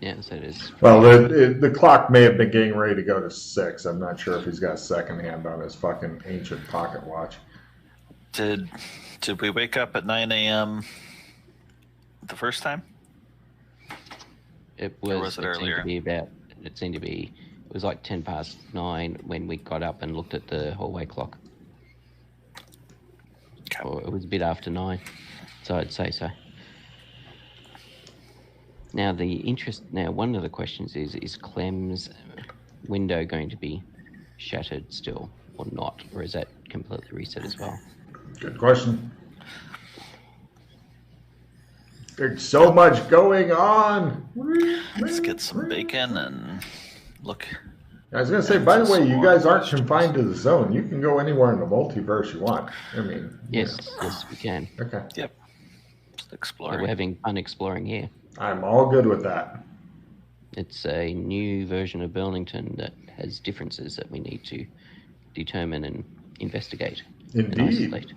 D: Yeah, so it is.
A: Well, the clock may have been getting ready to go to 6. I'm not sure if he's got a second hand on his fucking ancient pocket watch.
B: Did we wake up at 9 a.m. the first time?
D: It
B: Or
D: was
B: was it earlier?
D: It seemed to be. It was like 9:10 when we got up and looked at the hallway clock.
B: Okay.
D: Or it was a bit after 9, so I'd say so. Now one of the questions is Clem's window going to be shattered still or not, or is that completely reset as well?
A: Good question. There's so much going on.
B: Let's get some bacon and look
A: I was going to say, by the way, you guys aren't confined to the zone. You can go anywhere in the multiverse you want. I mean,
D: Yes, we can.
A: Okay.
B: Yep. Just
D: But
B: exploring.
D: we're having fun exploring here.
A: I'm all good with that.
D: It's a new version of Burlington that has differences that we need to determine and investigate and
A: Indeed.
D: isolate.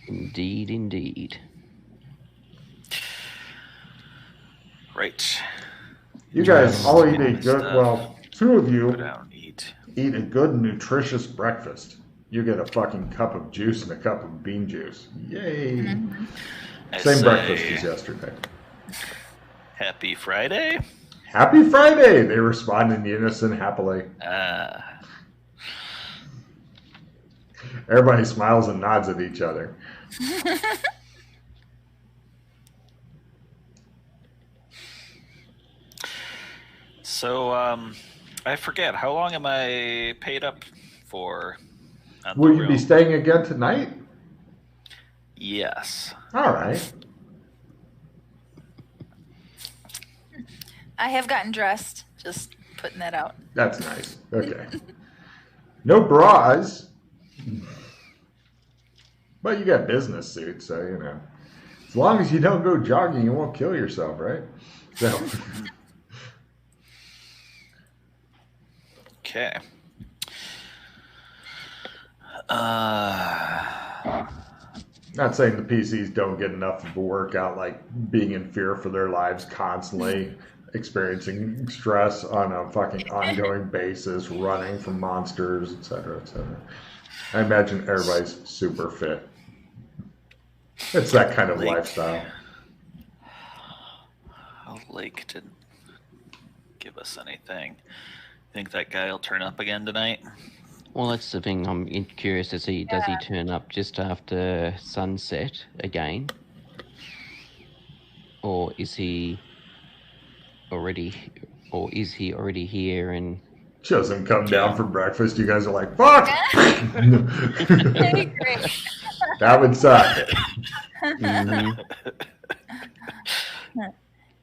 D: Indeed.
B: Right.
A: You guys all eat a
B: Yeah,
A: good,
B: stuff.
A: well, two of
B: Go
A: you
B: down and eat.
A: eat a good, nutritious breakfast. You get a fucking cup of juice and a cup of bean juice. Yay.
B: I
A: Same
B: say,
A: breakfast as yesterday.
B: Happy Friday.
A: Happy Friday, they respond in unison happily. Everybody smiles and nods at each other.
B: So, I forget, how long am I paid up for? On
A: Will
B: the
A: you be
B: realm?
A: staying again tonight?
B: Yes.
A: All right.
C: I have gotten dressed. Just putting that out.
A: That's nice. Okay. No bras. But you got business suits, so, you know. As long as you don't go jogging, you won't kill yourself, right? So,
B: Okay.
A: not saying the PCs don't get enough of a workout, like being in fear for their lives constantly, experiencing stress on a fucking ongoing basis, running from monsters, etc., etc. I imagine everybody's super fit. It's that kind of
B: Lake.
A: lifestyle.
B: Lake didn't give us anything. Think that guy will turn up again tonight?
D: Well, that's the thing. I'm curious to see. Does he turn up just after sunset again, or is he already here? And
A: Shows him come down for breakfast. You guys are like, fuck!
C: Hey, great.
A: That would suck.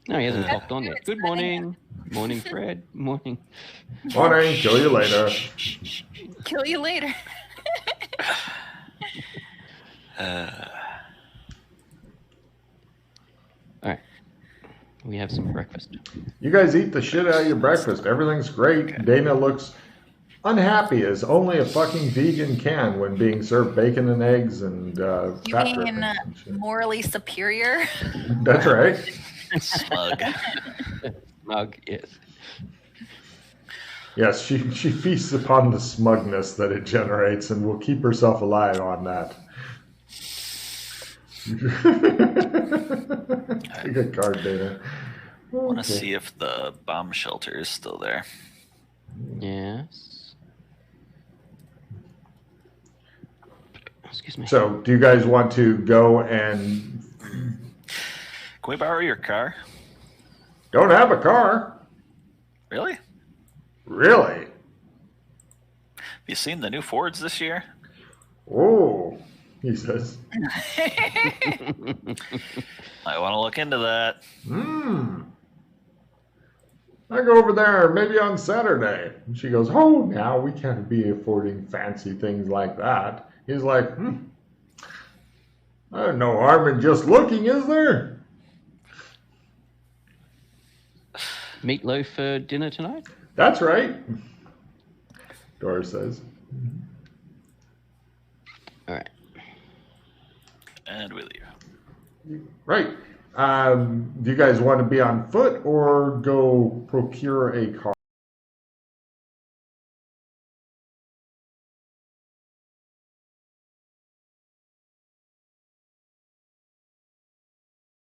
D: No, he hasn't popped on yet. Good morning, morning, Fred. Morning.
A: Morning, kill you later.
C: Kill you later.
D: All right, we have some breakfast.
A: You guys eat the shit out of your breakfast. Everything's great. Dana looks unhappy as only a fucking vegan can when being served bacon and eggs and
C: You
A: fat
C: being
A: drippings and shit.
C: morally superior.
A: That's right.
B: Smug.
D: Mug, yes.
A: Yes, she feasts upon the smugness that it generates and will keep herself alive on that. Take a card, Dana.
B: I want to see if the bomb shelter is still there.
D: Yes. Excuse me.
A: So, do you guys want to go and
B: Can we borrow your car?
A: don't have a car?
B: Really?
A: Really?
B: Have you seen the new Fords this year?
A: Oh, he says.
B: I want to look into that.
A: I go over there maybe on Saturday. And she goes, oh, now we can't be affording fancy things like that. He's like, there's no harm in just looking, is there?
D: Meatloaf for dinner tonight?
A: That's right. Doris says.
D: All right.
B: And we leave.
A: Right. Do you guys want to be on foot or go procure a car?